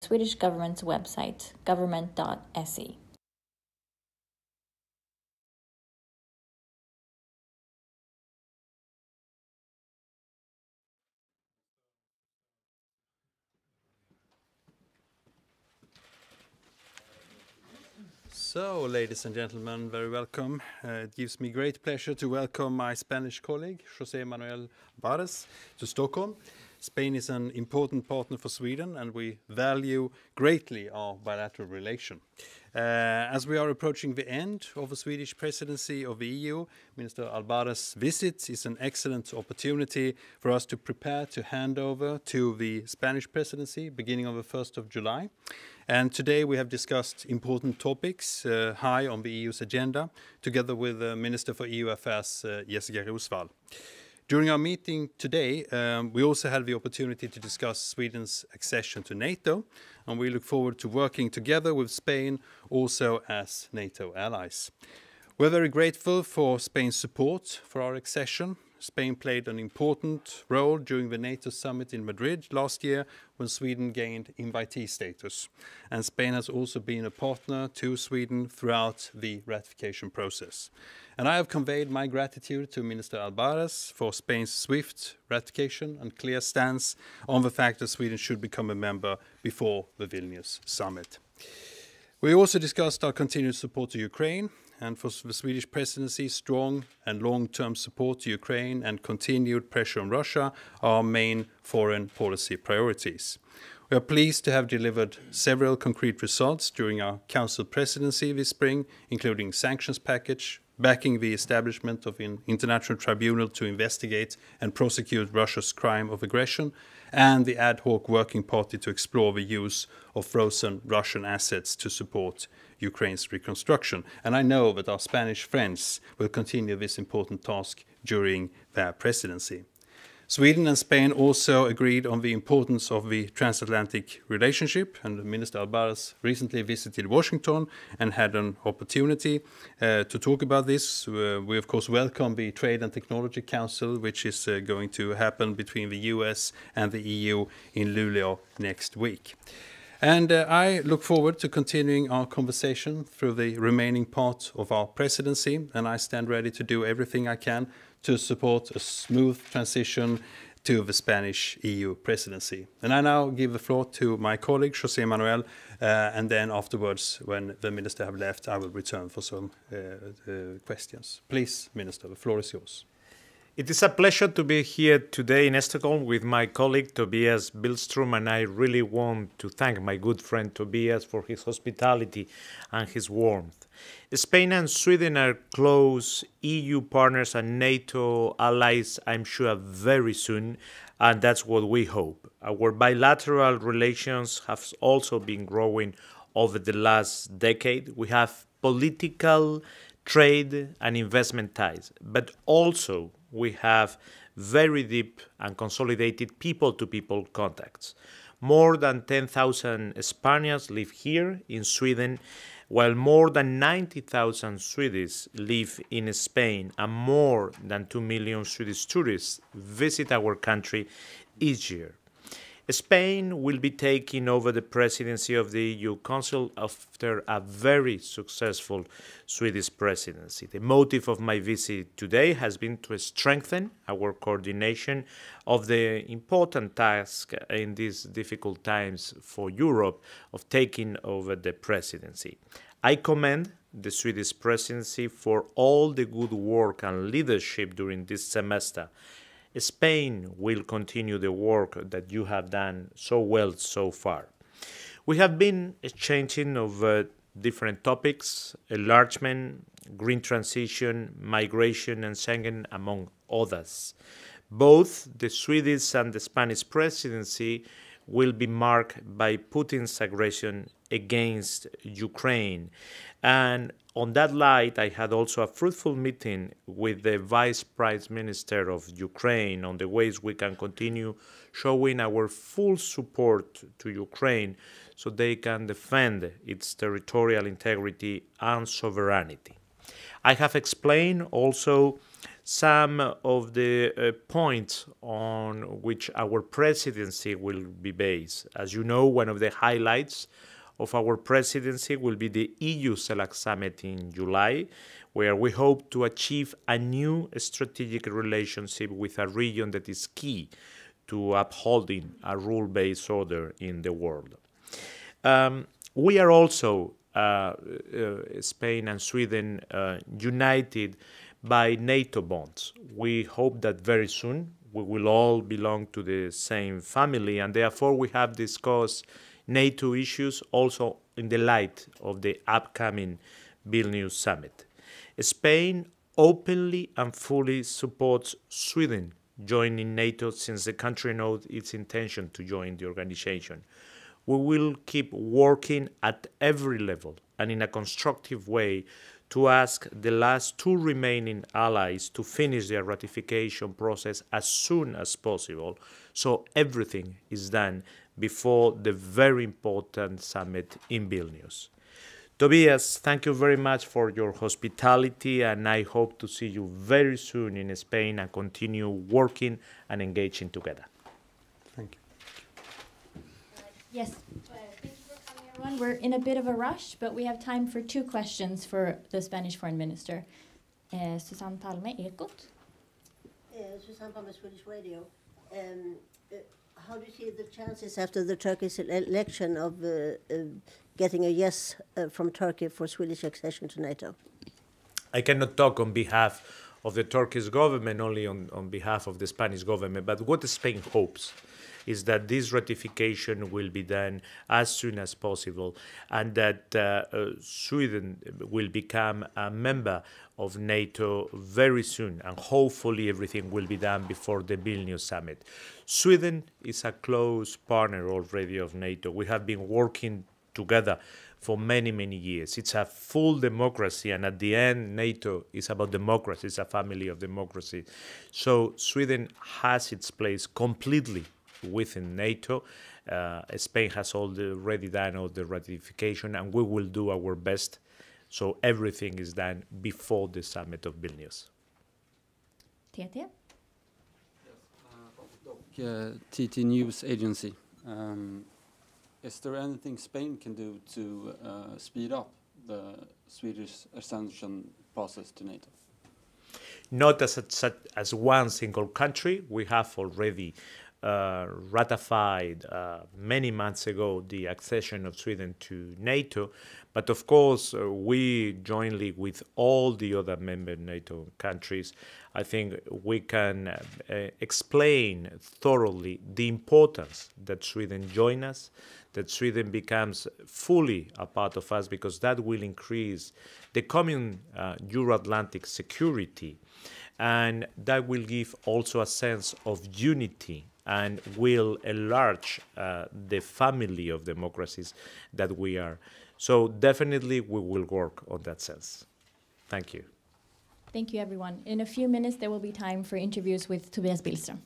Swedish government's website, government.se. So, ladies and gentlemen, very welcome. It gives me great pleasure to welcome my Spanish colleague, José Manuel Albares, to Stockholm. Spain is an important partner for Sweden, and we value greatly our bilateral relation. As we are approaching the end of the Swedish presidency of the EU, Minister Albares' visit is an excellent opportunity for us to prepare to hand over to the Spanish presidency beginning on the 1st of July. And today we have discussed important topics high on the EU's agenda, together with Minister for EU Affairs, Jessica Rosvall. During our meeting today, we also had the opportunity to discuss Sweden's accession to NATO, and we look forward to working together with Spain also as NATO allies. We're very grateful for Spain's support for our accession. Spain played an important role during the NATO summit in Madrid last year when Sweden gained invitee status. And Spain has also been a partner to Sweden throughout the ratification process. And I have conveyed my gratitude to Minister Albares for Spain's swift ratification and clear stance on the fact that Sweden should become a member before the Vilnius summit. We also discussed our continued support to Ukraine, and for the Swedish presidency, strong and long-term support to Ukraine and continued pressure on Russia are our main foreign policy priorities. We are pleased to have delivered several concrete results during our Council presidency this spring, including sanctions package, backing the establishment of an international tribunal to investigate and prosecute Russia's crime of aggression, and the ad hoc working party to explore the use of frozen Russian assets to support Ukraine's reconstruction. And I know that our Spanish friends will continue this important task during their presidency. Sweden and Spain also agreed on the importance of the transatlantic relationship, and Minister Albares recently visited Washington and had an opportunity to talk about this. We of course welcome the Trade and Technology Council, which is going to happen between the US and the EU in Luleå next week. And I look forward to continuing our conversation through the remaining part of our presidency, and I stand ready to do everything I can to support a smooth transition to the Spanish EU presidency. And I now give the floor to my colleague, José Manuel, and then afterwards, when the minister have left, I will return for some questions. Please, Minister, the floor is yours. It is a pleasure to be here today in Stockholm with my colleague Tobias Billström, and I really want to thank my good friend Tobias for his hospitality and his warmth. Spain and Sweden are close EU partners and NATO allies, I'm sure, very soon, and that's what we hope. Our bilateral relations have also been growing over the last decade. We have political, trade and investment ties, but also we have very deep and consolidated people-to-people contacts. More than 10,000 Spaniards live here in Sweden, while more than 90,000 Swedes live in Spain, and more than 2 million Swedish tourists visit our country each year. Spain will be taking over the presidency of the EU Council after a very successful Swedish presidency. The motive of my visit today has been to strengthen our coordination of the important task in these difficult times for Europe of taking over the presidency. I commend the Swedish presidency for all the good work and leadership during this semester. Spain will continue the work that you have done so well so far. We have been exchanging over different topics: enlargement, green transition, migration, and Schengen, among others. Both the Swedish and the Spanish presidency will be marked by Putin's aggression against Ukraine. And on that light, I had also a fruitful meeting with the Vice Prime Minister of Ukraine on the ways we can continue showing our full support to Ukraine so they can defend its territorial integrity and sovereignty. I have explained also some of the points on which our presidency will be based. As you know, one of the highlights of our presidency will be the EU Select Summit in July, where we hope to achieve a new strategic relationship with a region that is key to upholding a rule-based order in the world. We are also, Spain and Sweden, united by NATO bonds. We hope that very soon we will all belong to the same family, and therefore we have discussed NATO issues also in the light of the upcoming Vilnius summit. Spain openly and fully supports Sweden joining NATO since the country knows its intention to join the organization. We will keep working at every level and in a constructive way to ask the last two remaining allies to finish their ratification process as soon as possible, so everything is done before the very important summit in Vilnius. Tobias, thank you very much for your hospitality, and I hope to see you very soon in Spain and continue working and engaging together. Thank you. Yes, thank you for coming, everyone. We're in a bit of a rush, but we have time for 2 questions for the Spanish Foreign Minister. Susanne Palme, Ekot. Susanne Palme, Swedish Radio. How do you see the chances after the Turkish election of getting a yes from Turkey for Swedish accession to NATO? I cannot talk on behalf of the Turkish government, only on behalf of the Spanish government, but what Spain hopes is that this ratification will be done as soon as possible, and that Sweden will become a member of NATO very soon, and hopefully everything will be done before the Vilnius summit. Sweden is a close partner already of NATO. We have been working together for many, many years. It's a full democracy, and at the end, NATO is about democracy. It's a family of democracy. So Sweden has its place completely within NATO. Spain has already done all the ratification, and we will do our best so everything is done before the summit of Vilnius. TT? TT News Agency. Is there anything Spain can do to speed up the Swedish accession process to NATO? Not as one single country. We have already ratified many months ago the accession of Sweden to NATO, but of course we jointly with all the other member NATO countries, I think we can explain thoroughly the importance that Sweden joins us, that Sweden becomes fully a part of us, because that will increase the common Euro-Atlantic security, and that will give also a sense of unity and will enlarge the family of democracies that we are. So definitely we will work on that sense. Thank you. Thank you, everyone. In a few minutes, there will be time for interviews with Tobias Billström.